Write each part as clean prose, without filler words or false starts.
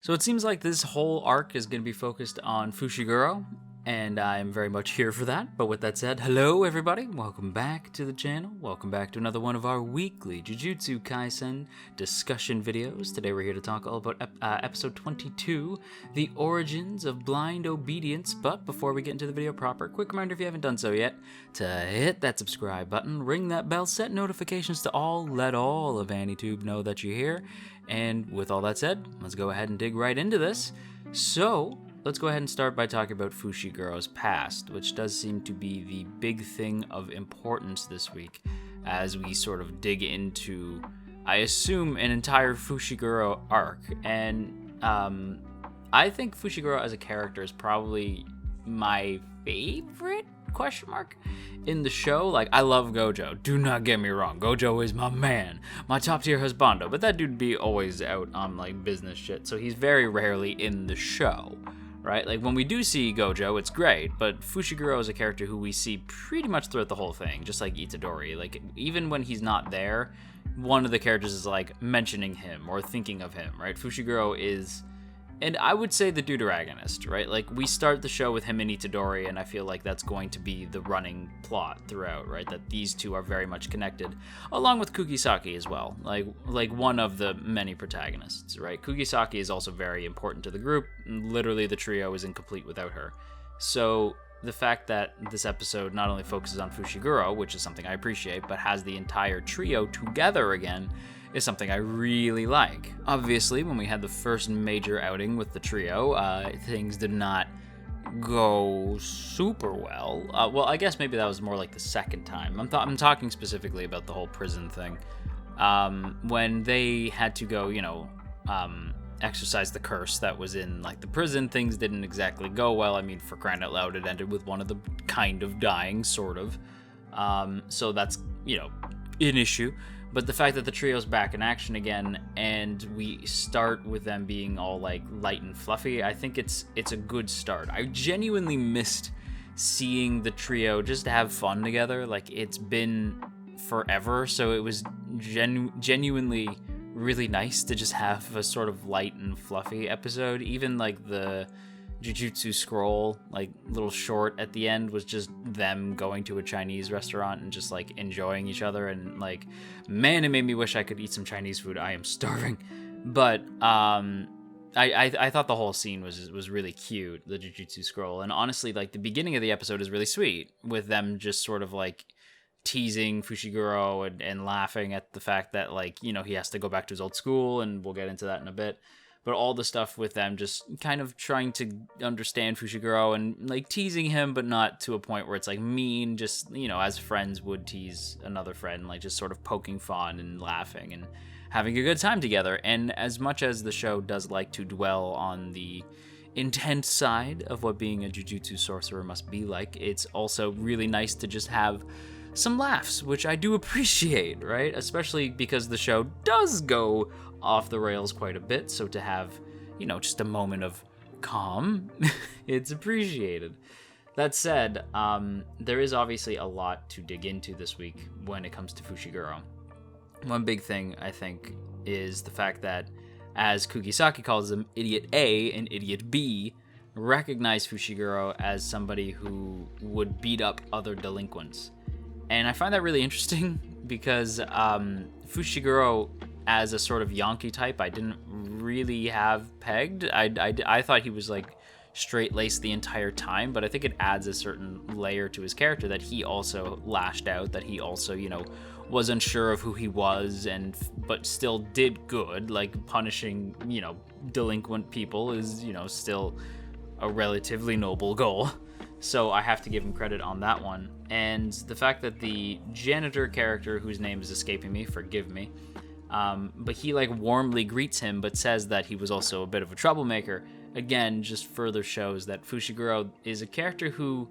So it seems like this whole arc is going to be focused on Fushiguro, and I'm very much here for that. But with that said, hello everybody, welcome back to the channel. Welcome back to another one of our weekly Jujutsu Kaisen discussion videos. Today we're here to talk all about episode 22, the origins of blind obedience. But before we get into the video proper, quick reminder if you haven't done so yet, to hit that subscribe button, ring that bell, set notifications to all, let all of AniTube know that you're here. And with all that said, let's go ahead and dig right into this. So, let's go ahead and start by talking about Fushiguro's past, which does seem to be the big thing of importance this week as we sort of dig into, I assume, an entire Fushiguro arc. And I think Fushiguro as a character is probably my favorite question mark in the show. Like, I love Gojo, do not get me wrong, Gojo is my man, my top tier husbando, but that dude be always out on like business shit, so he's very rarely in the show, right? Like when we do see Gojo, it's great, but Fushiguro is a character who we see pretty much throughout the whole thing, just like Itadori. Like even when he's not there, one of the characters is like mentioning him or thinking of him, right? Fushiguro is, and I would say, the deuteragonist, right? Like, we start the show with him and Itadori, and I feel like that's going to be the running plot throughout, right? That these two are very much connected, along with Kugisaki as well, like one of the many protagonists, right? Kugisaki is also very important to the group. Literally, the trio is incomplete without her. So the fact that this episode not only focuses on Fushiguro, which is something I appreciate, but has the entire trio together again, is something I really like. Obviously, when we had the first major outing with the trio, things did not go super well. Well, I guess maybe that was more like the second time. I'm talking specifically about the whole prison thing. When they had to go, exercise the curse that was in like the prison, things didn't exactly go well. I mean, for crying out loud, it ended with one of them kind of dying, sort of. So that's, an issue. But the fact that the trio's back in action again, and we start with them being all like light and fluffy, I think it's a good start. I genuinely missed seeing the trio just have fun together. Like, it's been forever, so it was genuinely really nice to just have a sort of light and fluffy episode. Even like the Jujutsu scroll, like little short at the end, was just them going to a Chinese restaurant and just like enjoying each other, and like, man, it made me wish I could eat some Chinese food. I am starving. But I thought the whole scene was really cute, the Jujutsu scroll. And honestly, like, the beginning of the episode is really sweet, with them just sort of like teasing Fushiguro and laughing at the fact that, like, he has to go back to his old school, and we'll get into that in a bit. But all the stuff with them just kind of trying to understand Fushiguro and like teasing him, but not to a point where it's like mean, just, as friends would tease another friend, like just sort of poking fun and laughing and having a good time together. And as much as the show does like to dwell on the intense side of what being a Jujutsu sorcerer must be like, it's also really nice to just have some laughs, which I do appreciate, right? Especially because the show does go off the rails quite a bit, so to have, just a moment of calm, it's appreciated. That said, there is obviously a lot to dig into this week when it comes to Fushiguro. One big thing, I think, is the fact that, as Kugisaki calls them, Idiot A and Idiot B recognize Fushiguro as somebody who would beat up other delinquents. And I find that really interesting because Fushiguro, as a sort of Yankee type, I didn't really have pegged. I thought he was like straight-laced the entire time, but I think it adds a certain layer to his character that he also lashed out, that he also, was unsure of who he was, but still did good. Like, punishing, delinquent people is, still a relatively noble goal. So I have to give him credit on that one. And the fact that the janitor character, whose name is escaping me, forgive me, but he like warmly greets him, but says that he was also a bit of a troublemaker, again, just further shows that Fushiguro is a character who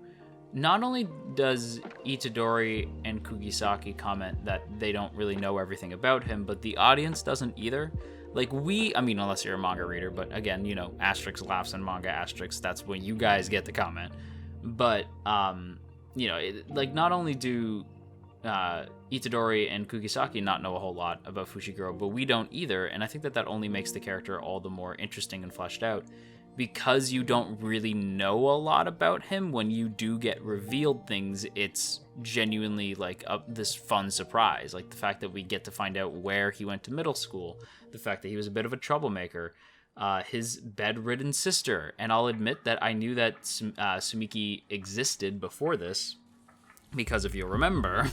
not only does Itadori and Kugisaki comment that they don't really know everything about him, but the audience doesn't either. Like, unless you're a manga reader, but again, asterisk laughs and manga asterisks, that's when you guys get the comment. But, not only do Itadori and Kugisaki not know a whole lot about Fushiguro, but we don't either, and I think that only makes the character all the more interesting and fleshed out, because you don't really know a lot about him. When you do get revealed things, it's genuinely like this fun surprise, like the fact that we get to find out where he went to middle school, the fact that he was a bit of a troublemaker, his bedridden sister. And I'll admit that I knew that Sumiki existed before this, because if you remember,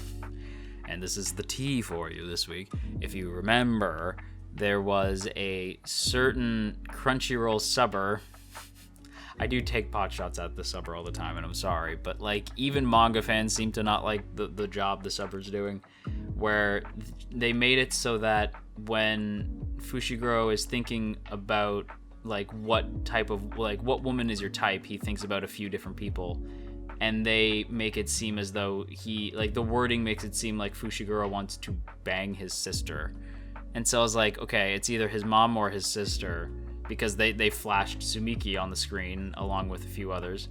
and this is the tea for you this week, if you remember, there was a certain Crunchyroll subber. I do take pot shots at the subber all the time, and I'm sorry, but like even manga fans seem to not like the job the subber's doing, where they made it so that when Fushiguro is thinking about like what woman is your type, he thinks about a few different people, and they make it seem as though the wording makes it seem like Fushiguro wants to bang his sister. And so I was like, okay, it's either his mom or his sister, because they flashed Sumiki on the screen along with a few others.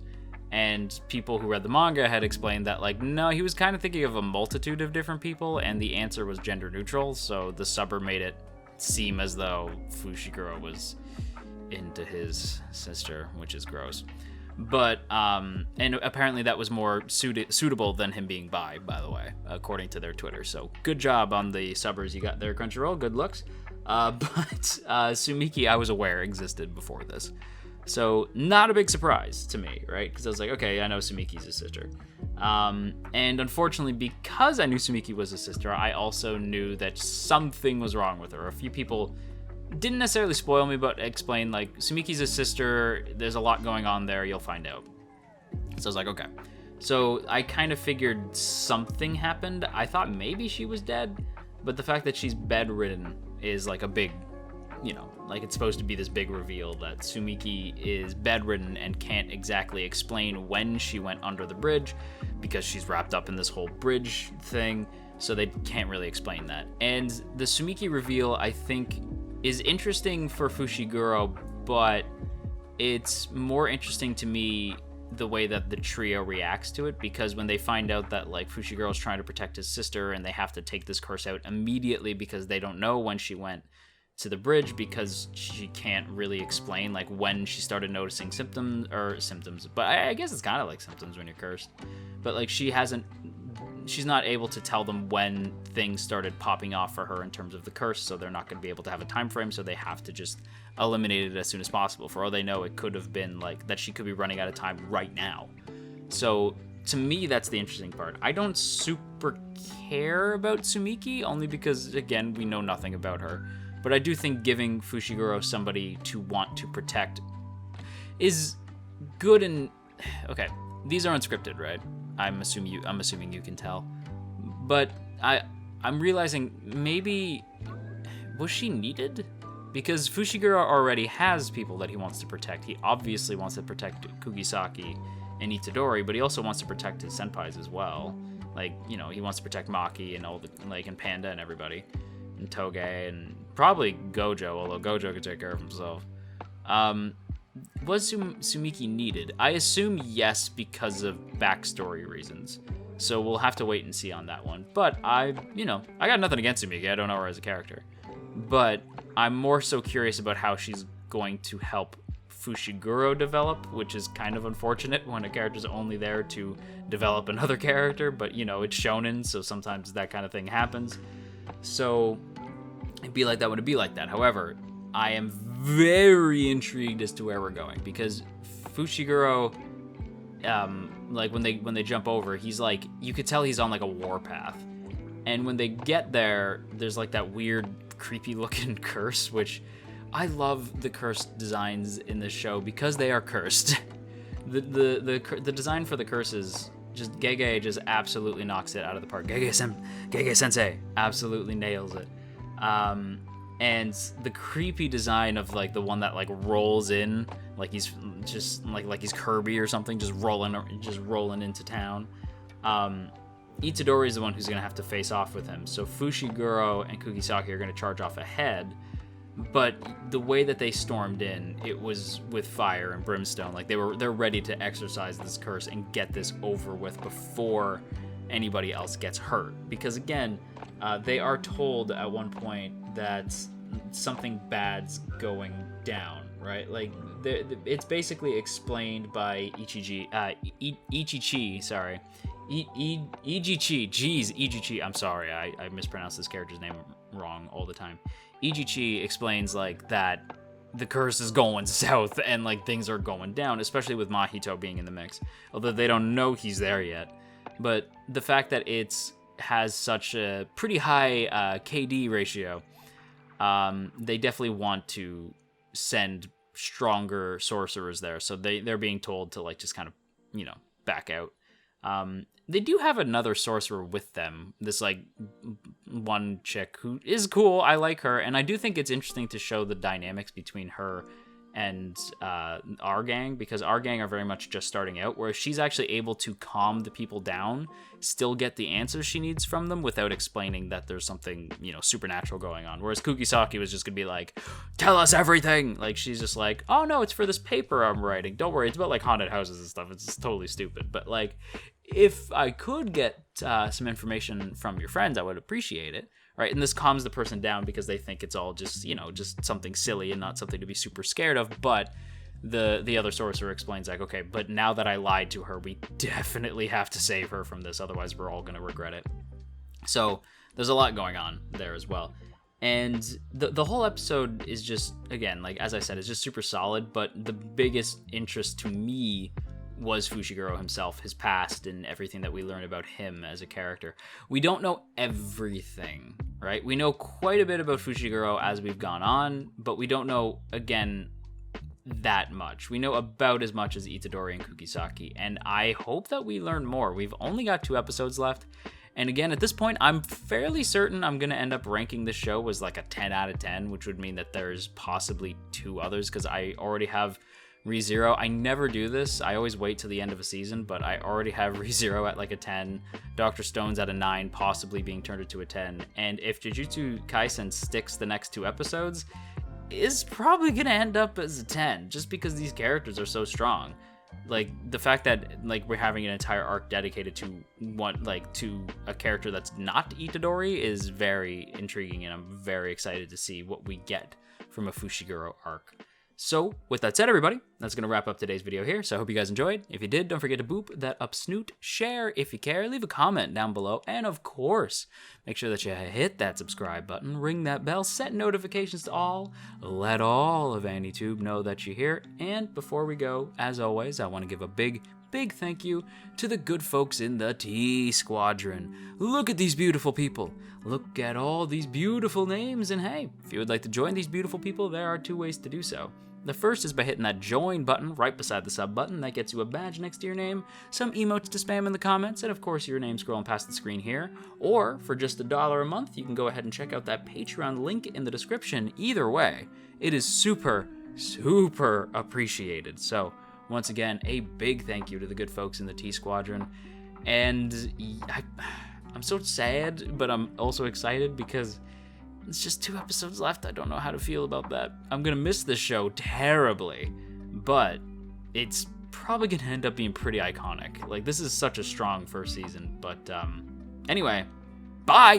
And people who read the manga had explained that, like, no, he was kind of thinking of a multitude of different people, and the answer was gender neutral, so the subber made it seem as though Fushiguro was into his sister, which is gross. But, and apparently that was more suitable than him being bi, by the way, according to their Twitter. So good job on the subbers you got there, Crunchyroll. Good looks. But Sumiki, I was aware existed before this. So not a big surprise to me, right? Because I was like, okay, I know Sumiki's his sister. And unfortunately, because I knew Sumiki was his sister, I also knew that something was wrong with her. A few people didn't necessarily spoil me, but explained, like, Sumiki's his sister, there's a lot going on there, you'll find out. So I was like, okay. So I kind of figured something happened. I thought maybe she was dead, but the fact that she's bedridden is like a big, like it's supposed to be this big reveal that Sumiki is bedridden and can't exactly explain when she went under the bridge, because she's wrapped up in this whole bridge thing, so they can't really explain that. And the Sumiki reveal, I think, is interesting for Fushiguro, but it's more interesting to me the way that the trio reacts to it, because when they find out that like Fushiguro's trying to protect his sister and they have to take this curse out immediately because they don't know when she went to the bridge, because she can't really explain like when she started noticing symptoms, but I guess it's kind of like symptoms when you're cursed, but like she's not able to tell them when things started popping off for her in terms of the curse, so they're not going to be able to have a time frame, so they have to just eliminate it as soon as possible. For all they know, it could have been like that she could be running out of time right now. So to me, that's the interesting part. I don't super care about Sumiki, only because, again, we know nothing about her. But I do think giving Fushiguro somebody to want to protect is good. And okay, these are unscripted, right? I'm assuming you can tell. But I'm realizing maybe was she needed? Because Fushiguro already has people that he wants to protect. He obviously wants to protect Kugisaki and Itadori, but he also wants to protect his senpais as well. Like, he wants to protect Maki and all the, like, and Panda and everybody, and Toge and probably Gojo, although Gojo could take care of himself. Was Sumiki needed? I assume yes, because of backstory reasons. So we'll have to wait and see on that one. But I got nothing against Sumiki. I don't know her as a character. But I'm more so curious about how she's going to help Fushiguro develop, which is kind of unfortunate when a character's only there to develop another character. But, it's shonen, so sometimes that kind of thing happens. So it'd be like that when it'd be like that. However, I am very intrigued as to where we're going, because Fushiguro, like when they jump over, he's like, you could tell he's on like a warpath. And when they get there, there's like that weird, creepy looking curse, which I love the curse designs in this show because they are cursed. the design for the curses, just Gege just absolutely knocks it out of the park. Gege Sensei absolutely nails it. And the creepy design of like the one that like rolls in, like he's just like he's Kirby or something, just rolling into town. Itadori is the one who's gonna have to face off with him. So Fushiguro and Kugisaki are gonna charge off ahead. But the way that they stormed in, it was with fire and brimstone. Like they're ready to exercise this curse and get this over with before anybody else gets hurt. Because again, they are told at one point that something bad's going down, right? Like, it's basically explained by Ichichi, sorry. Ichichi, jeez, Ichichi, I'm sorry, I mispronounce this character's name wrong all the time. Ichichi explains, like, that the curse is going south and, like, things are going down, especially with Mahito being in the mix. Although they don't know he's there yet. But the fact that it has such a pretty high KD ratio, they definitely want to send stronger sorcerers there. So they're being told to, like, just kind of, you know, back out. They do have another sorcerer with them, this, like, one chick who is cool. I like her, and I do think it's interesting to show the dynamics between her and our gang, because our gang are very much just starting out, where she's actually able to calm the people down, still get the answers she needs from them without explaining that there's something, you know, supernatural going on. Whereas Kukisaki was just gonna be like, tell us everything. Like, she's just like, oh no, it's for this paper I'm writing. Don't worry, it's about, like, haunted houses and stuff. It's just totally stupid. But, like, if I could get some information from your friends, I would appreciate it. Right, and this calms the person down because they think it's all just, you know, just something silly and not something to be super scared of. But the other sorcerer explains, like, okay, but now that I lied to her, we definitely have to save her from this, otherwise we're all gonna regret it. So there's a lot going on there as well. And the whole episode is just, again, like, as I said, it's just super solid, but the biggest interest to me was Fushiguro himself, his past, and everything that we learn about him as a character. We don't know everything, right? We know quite a bit about Fushiguro as we've gone on, but we don't know, again, that much. We know about as much as Itadori and Kukisaki, and I hope that we learn more. We've only got 2 episodes left, and again, at this point, I'm fairly certain I'm going to end up ranking this show as like a 10 out of 10, which would mean that there's possibly 2 others, because I already have ReZero. I never do this. I always wait till the end of a season, but I already have ReZero at like a 10, Dr. Stone's at a 9, possibly being turned into a 10. And if Jujutsu Kaisen sticks the next 2 episodes, is probably going to end up as a 10, just because these characters are so strong. Like, the fact that, like, we're having an entire arc dedicated to to a character that's not Itadori is very intriguing, and I'm very excited to see what we get from a Fushiguro arc. So, with that said, everybody, that's going to wrap up today's video here. So I hope you guys enjoyed. If you did, don't forget to boop that up snoot, share if you care, leave a comment down below, and of course, make sure that you hit that subscribe button, ring that bell, set notifications to all, let all of AniTube know that you're here. And before we go, as always, I want to give a big thank you to the good folks in the T Squadron. Look at these beautiful people. Look at all these beautiful names, and hey, if you would like to join these beautiful people, there are 2 ways to do so. The first is by hitting that join button right beside the sub button. That gets you a badge next to your name, some emotes to spam in the comments, and of course your name scrolling past the screen here. Or for just $1 a month, you can go ahead and check out that Patreon link in the description. Either way, it is super appreciated. So once again, a big thank you to the good folks in the T Squadron. And I'm so sad, but I'm also excited because it's just 2 episodes left. I don't know how to feel about that. I'm gonna miss this show terribly, but it's probably gonna end up being pretty iconic. Like, this is such a strong first season. But anyway, bye!